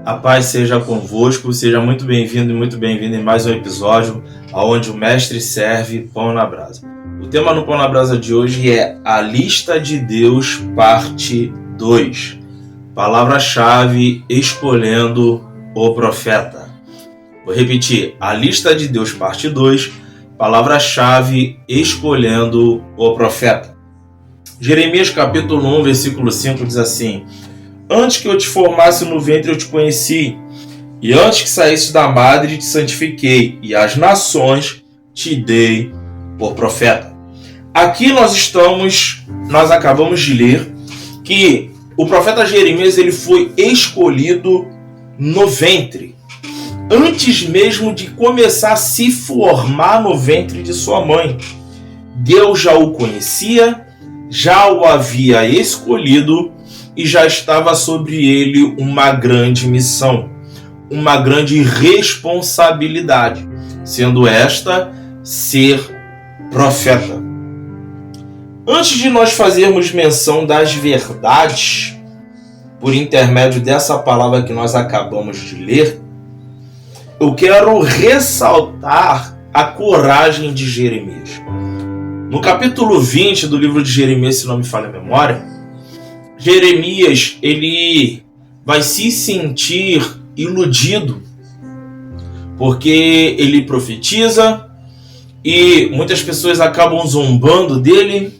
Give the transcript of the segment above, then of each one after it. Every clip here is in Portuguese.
A paz seja convosco, seja muito bem-vindo e muito bem-vinda em mais um episódio onde o Mestre serve pão na brasa. O tema no pão na brasa de hoje é a lista de Deus, parte 2. Palavra-chave: escolhendo o profeta. Vou repetir, a lista de Deus, parte 2, palavra-chave: escolhendo o profeta. Jeremias capítulo 1, versículo 5 diz assim: antes que eu te formasse no ventre eu te conheci, e antes que saísse da madre te santifiquei, e as nações te dei por profeta. Aqui nós acabamos de ler que o profeta Jeremias ele foi escolhido no ventre, antes mesmo de começar a se formar no ventre de sua mãe. Deus já o conhecia, já o havia escolhido e já estava sobre ele uma grande missão, uma grande responsabilidade, sendo esta ser profeta. Antes de nós fazermos menção das verdades, por intermédio dessa palavra que nós acabamos de ler, eu quero ressaltar a coragem de Jeremias. No capítulo 20 do livro de Jeremias, se não me falha a memória, Jeremias ele vai se sentir iludido, porque ele profetiza e muitas pessoas acabam zombando dele,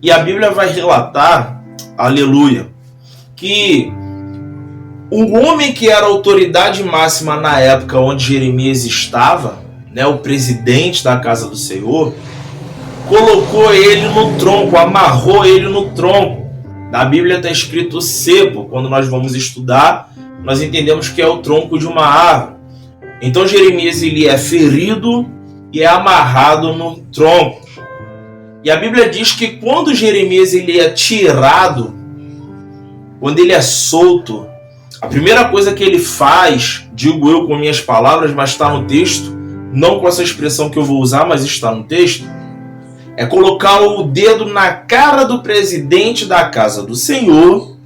e a Bíblia vai relatar, aleluia, que o homem que era a autoridade máxima na época onde Jeremias estava, o presidente da casa do Senhor, colocou ele no tronco, amarrou ele no tronco. Na Bíblia está escrito cepo. Quando nós vamos estudar, nós entendemos que é o tronco de uma árvore. Então Jeremias ele é ferido e é amarrado no tronco. E a Bíblia diz que quando Jeremias ele é tirado, quando ele é solto, a primeira coisa que ele faz, digo eu com minhas palavras, mas está no texto, não com essa expressão que eu vou usar, mas está no texto, é colocar o dedo na cara do presidente da casa do Senhor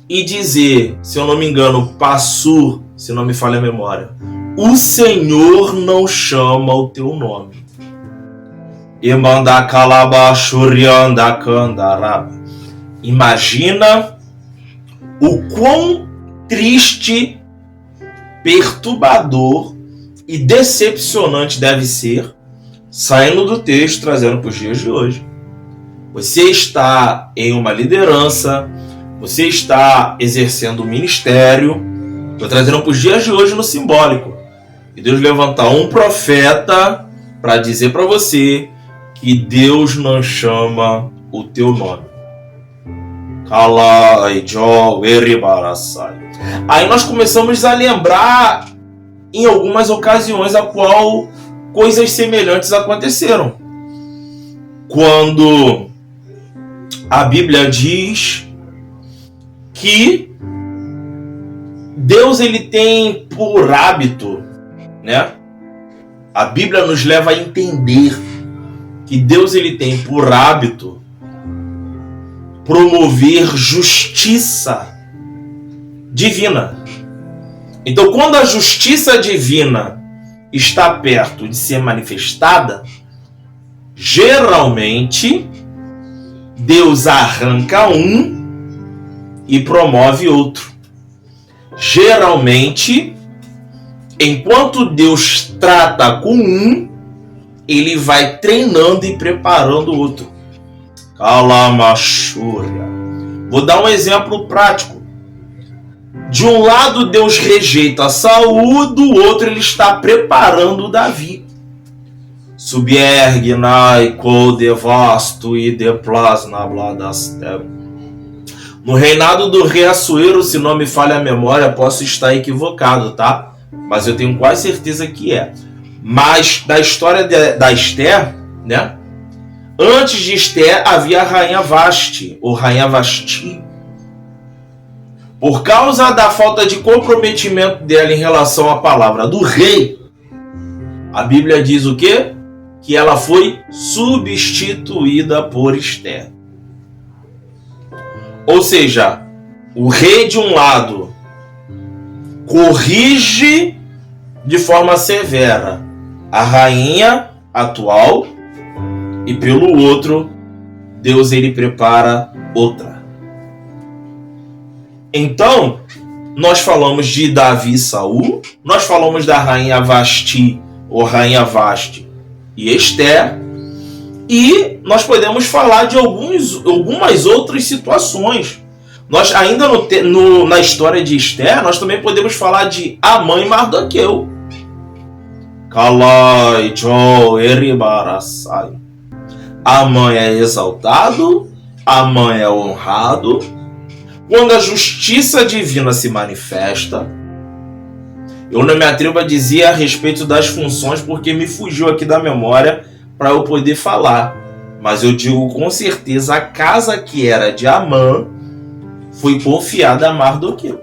e dizer, se eu não me engano, Passur, se não me falha a memória, o Senhor não chama o teu nome. Imagina o quão triste, perturbador e decepcionante deve ser, saindo do texto, trazendo para os dias de hoje. Você está em uma liderança, você está exercendo um ministério, estou trazendo para os dias de hoje no simbólico. E Deus levantar um profeta para dizer para você que Deus não chama o teu nome. Aí nós começamos a lembrar em algumas ocasiões a qual coisas semelhantes aconteceram. Quando a Bíblia diz que Deus ele tem por hábito, A Bíblia nos leva a entender que Deus ele tem por hábito promover justiça divina. Então, quando a justiça divina está perto de ser manifestada, geralmente Deus arranca um e promove outro. Geralmente, enquanto Deus trata com um, ele vai treinando e preparando o outro. Calamachúria. Vou dar um exemplo prático. De um lado Deus rejeita Saul, do outro ele está preparando Davi. Subiergnai co devasto e deplasna bladastem. No reinado do rei Assuero, se não me falha a memória, posso estar equivocado, tá? Mas eu tenho quase certeza que é. Mas da história da Esther, antes de Esther havia a rainha Vasti, ou rainha Vasti. Por causa da falta de comprometimento dela em relação à palavra do rei, a Bíblia diz o quê? Que ela foi substituída por Esther. Ou seja, o rei de um lado corrige de forma severa a rainha atual, e pelo outro, Deus ele prepara outra. Então, nós falamos de Davi e Saul, nós falamos da rainha Vasti, ou rainha Vasti e Esther, e nós podemos falar de algumas outras situações. Nós ainda na história de Esther, nós também podemos falar de Amã e Mardoqueu. Kalai Jo Eribarasai. Amã é exaltado, Amã é honrado. Quando a justiça divina se manifesta, eu não me atrevo a dizer a respeito das funções porque me fugiu aqui da memória para eu poder falar. Mas eu digo com certeza, a casa que era de Amã foi confiada a Mardoqueu.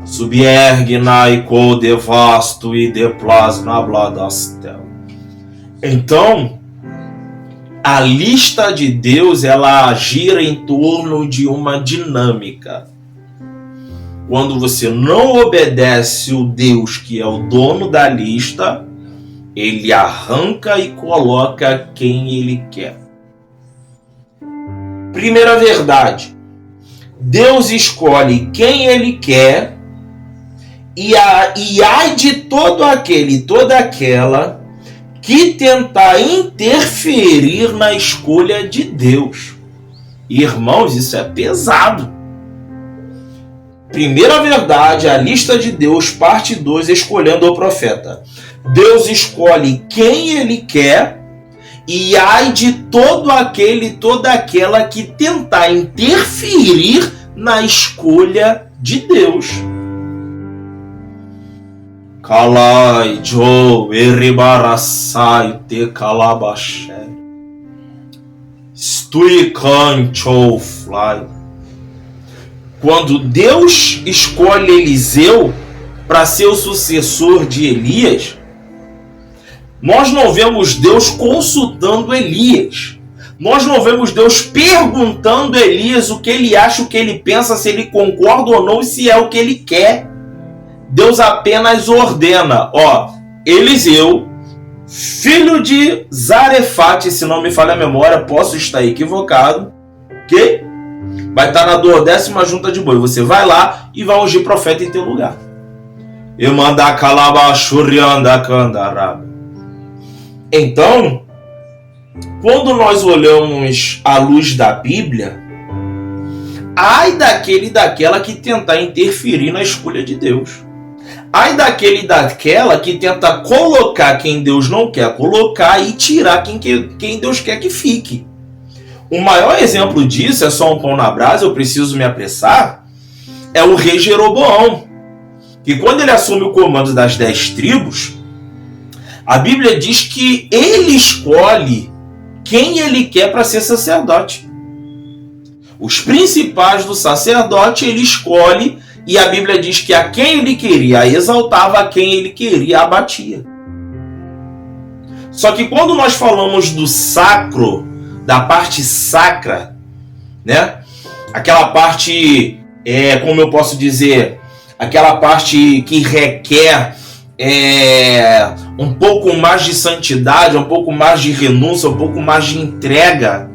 Subiergnai co devasto e deplasna bladastel. Então, a lista de Deus, ela gira em torno de uma dinâmica. Quando você não obedece o Deus que é o dono da lista, ele arranca e coloca quem ele quer. Primeira verdade, Deus escolhe quem ele quer e ai de todo aquele e toda aquela que tentar interferir na escolha de Deus. Irmãos, isso é pesado. Primeira verdade, a lista de Deus, parte 2, escolhendo o profeta. Deus escolhe quem ele quer e ai de todo aquele e toda aquela que tentar interferir na escolha de Deus. Kalai Jo Eribarasai Te Kalabaxé Stui Kancho Fly. Quando Deus escolhe Eliseu para ser o sucessor de Elias, nós não vemos Deus consultando Elias. Nós não vemos Deus perguntando a Elias o que ele acha, o que ele pensa, se ele concorda ou não e se é o que ele quer. Deus apenas ordena, Eliseu, filho de Zarefate, se não me falha a memória, posso estar equivocado, ok? Vai estar na 10ª junta de boi. Você vai lá e vai ungir profeta em teu lugar. Então, quando nós olhamos à luz da Bíblia, ai daquele e daquela que tentar interferir na escolha de Deus. Ai daquele e daquela que tenta colocar quem Deus não quer colocar e tirar quem Deus quer que fique. O maior exemplo disso, é só um pão na brasa, eu preciso me apressar, é o rei Jeroboão. Que quando ele assume o comando das 10 tribos, a Bíblia diz que ele escolhe quem ele quer para ser sacerdote. Os principais do sacerdote ele escolhe, e a Bíblia diz que a quem ele queria exaltava, a quem ele queria abatia. Só que quando nós falamos do sacro, da parte sacra, né? Aquela parte, como eu posso dizer, aquela parte que requer um pouco mais de santidade, um pouco mais de renúncia, um pouco mais de entrega,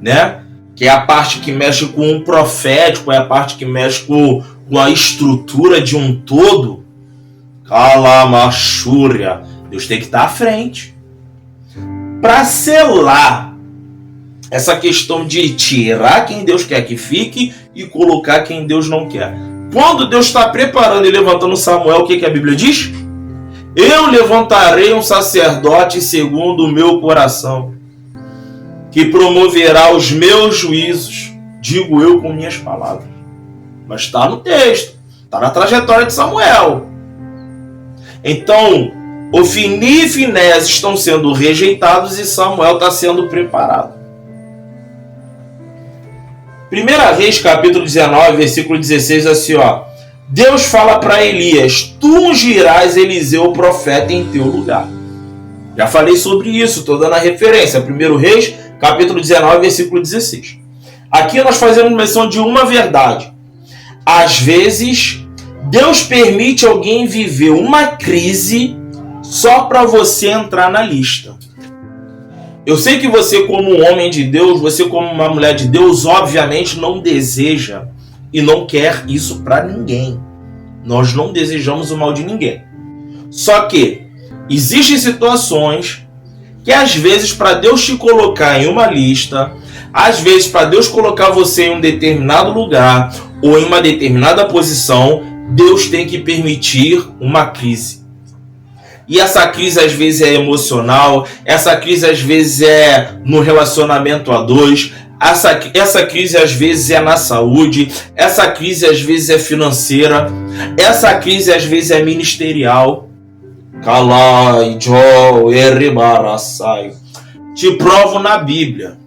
né? Que é a parte que mexe com o profético, é a parte que mexe com a estrutura de um todo. Kalamachúria. Deus tem que estar à frente. Para selar essa questão de tirar quem Deus quer que fique e colocar quem Deus não quer. Quando Deus está preparando e levantando Samuel, o que a Bíblia diz? Eu levantarei um sacerdote segundo o meu coração, que promoverá os meus juízos, digo eu com minhas palavras. Mas está no texto, está na trajetória de Samuel. Então, Ofni e Finés estão sendo rejeitados e Samuel está sendo preparado. 1 Reis, capítulo 19, versículo 16, assim, Deus fala para Elias, tu ungirás Eliseu, profeta, em teu lugar. Já falei sobre isso, estou dando a referência. 1 Reis, capítulo 19, versículo 16. Aqui nós fazemos menção de uma verdade. Às vezes, Deus permite alguém viver uma crise só para você entrar na lista. Eu sei que você, como um homem de Deus, você como uma mulher de Deus, obviamente não deseja e não quer isso para ninguém. Nós não desejamos o mal de ninguém. Só que existem situações que às vezes para Deus te colocar em uma lista, às vezes para Deus colocar você em um determinado lugar ou em uma determinada posição, Deus tem que permitir uma crise. E essa crise às vezes é emocional, essa crise às vezes é no relacionamento a dois, essa crise às vezes é na saúde, essa crise às vezes é financeira, essa crise às vezes é ministerial. Te provo na Bíblia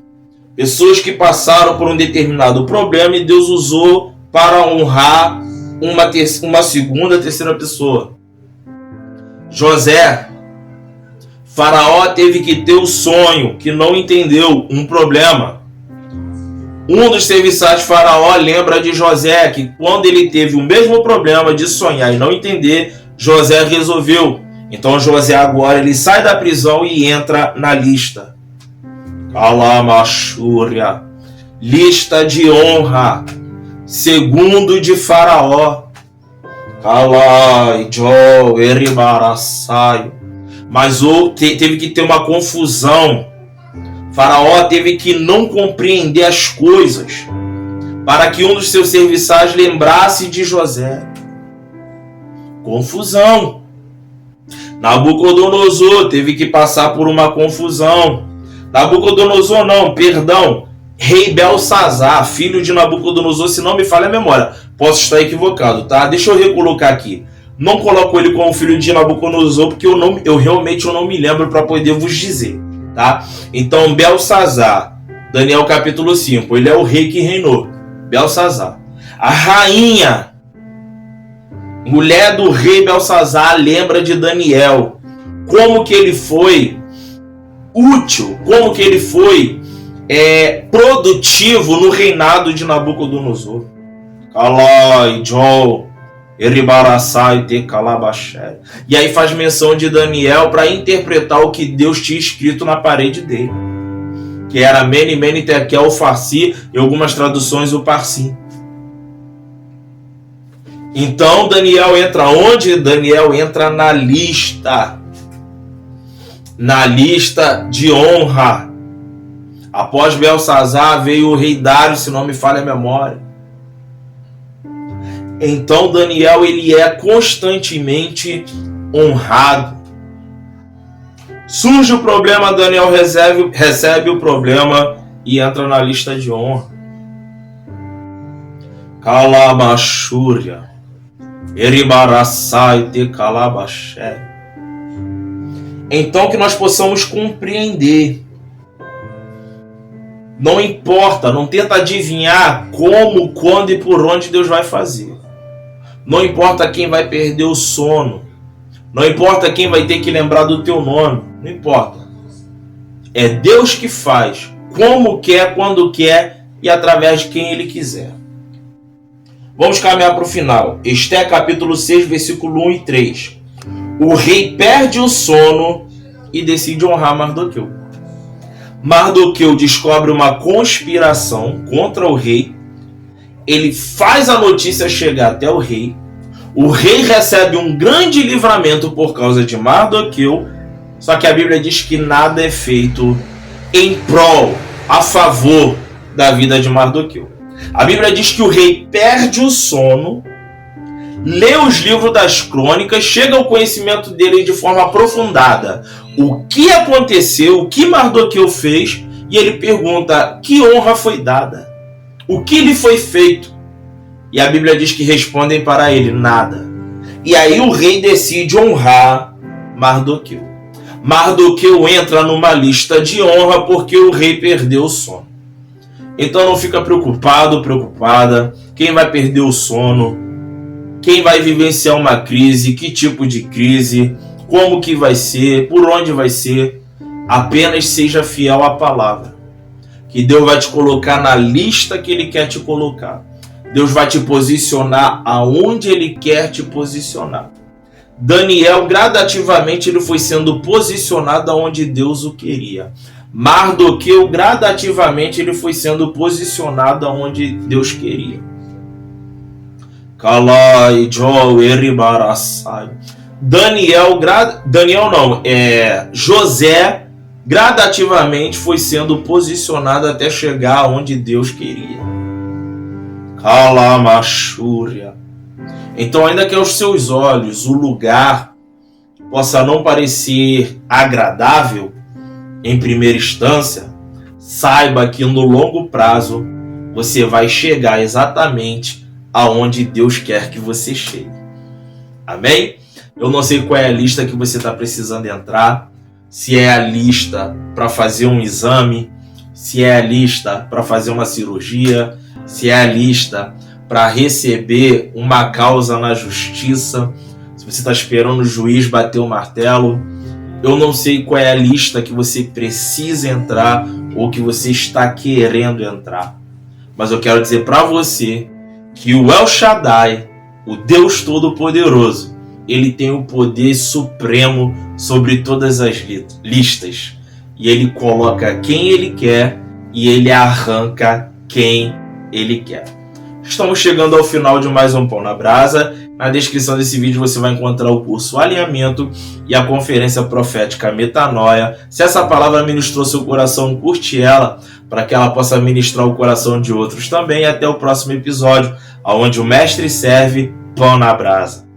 pessoas que passaram por um determinado problema e Deus usou para honrar uma segunda, terceira pessoa. José, Faraó teve que ter o sonho que não entendeu, um problema. Um dos serviçais de Faraó lembra de José, que quando ele teve o mesmo problema de sonhar e não entender, José resolveu. Então José agora ele sai da prisão e entra na lista. Kalamashúria, lista de honra, segundo de Faraó. Mas teve que ter uma confusão. Faraó teve que não compreender as coisas para que um dos seus serviçais lembrasse de José. Confusão. Nabucodonosor teve que passar por uma confusão. Nabucodonosor não, perdão. Rei Belsazar, filho de Nabucodonosor, se não me falha a memória. Posso estar equivocado, tá? Deixa eu recolocar aqui. Não coloco ele como filho de Nabucodonosor, porque eu realmente não me lembro para poder vos dizer, tá? Então, Belsazar, Daniel capítulo 5, ele é o rei que reinou. Belsazar. A rainha, mulher do rei Belsazar, lembra de Daniel. Como que ele foi útil, como que ele foi produtivo no reinado de Nabucodonosor. E aí faz menção de Daniel para interpretar o que Deus tinha escrito na parede dele, que era Mene, Mene, Tekel, Farsi, e algumas traduções o Parsim. Então Daniel entra onde? Daniel entra na lista de honra. Após Belsazar veio o rei Dário, se não me falha a memória. Então Daniel ele é constantemente honrado. Surge o problema, Daniel recebe o problema e entra na lista de honra. Kalamashúria, Eribarassai te Kalabaxé. Então que nós possamos compreender. Não importa, não tenta adivinhar como, quando e por onde Deus vai fazer. Não importa quem vai perder o sono. Não importa quem vai ter que lembrar do teu nome. Não importa. É Deus que faz, como quer, quando quer e através de quem Ele quiser. Vamos caminhar para o final. Esté capítulo 6, versículo 1 e 3. O rei perde o sono e decide honrar Mardoqueu. Mardoqueu descobre uma conspiração contra o rei. Ele faz a notícia chegar até o rei. O rei recebe um grande livramento por causa de Mardoqueu. Só que a Bíblia diz que nada é feito em prol, a favor da vida de Mardoqueu. A Bíblia diz que o rei perde o sono, lê os livros das crônicas, chega ao conhecimento dele de forma aprofundada o que aconteceu, o que Mardoqueu fez, e ele pergunta: que honra foi dada? O que lhe foi feito? E a Bíblia diz que respondem para ele: nada. E aí o rei decide honrar Mardoqueu. Mardoqueu entra numa lista de honra porque o rei perdeu o sono. Então não fica preocupado, preocupada. Quem vai perder o sono? Quem vai vivenciar uma crise? Que tipo de crise? Como que vai ser? Por onde vai ser? Apenas seja fiel à palavra, que Deus vai te colocar na lista que Ele quer te colocar. Deus vai te posicionar aonde Ele quer te posicionar. Daniel, gradativamente, ele foi sendo posicionado aonde Deus o queria. Mardoqueu, gradativamente, ele foi sendo posicionado aonde Deus queria. José, gradativamente, foi sendo posicionado até chegar aonde Deus queria. Calamachúria. Então, ainda que aos seus olhos o lugar possa não parecer agradável em primeira instância, saiba que no longo prazo você vai chegar exatamente aonde Deus quer que você chegue. Amém? Eu não sei qual é a lista que você está precisando entrar, se é a lista para fazer um exame, se é a lista para fazer uma cirurgia, se é a lista para receber uma causa na justiça, se você está esperando o juiz bater o martelo. Eu não sei qual é a lista que você precisa entrar ou que você está querendo entrar. Mas eu quero dizer para você que o El Shaddai, o Deus Todo-Poderoso, ele tem o poder supremo sobre todas as listas. E ele coloca quem ele quer e ele arranca quem ele quer. Estamos chegando ao final de mais um Pão na Brasa. Na descrição desse vídeo você vai encontrar o curso Alinhamento e a conferência profética Metanoia. Se essa palavra ministrou seu coração, curte ela para que ela possa ministrar o coração de outros também. Até o próximo episódio, onde o Mestre serve Pão na Brasa.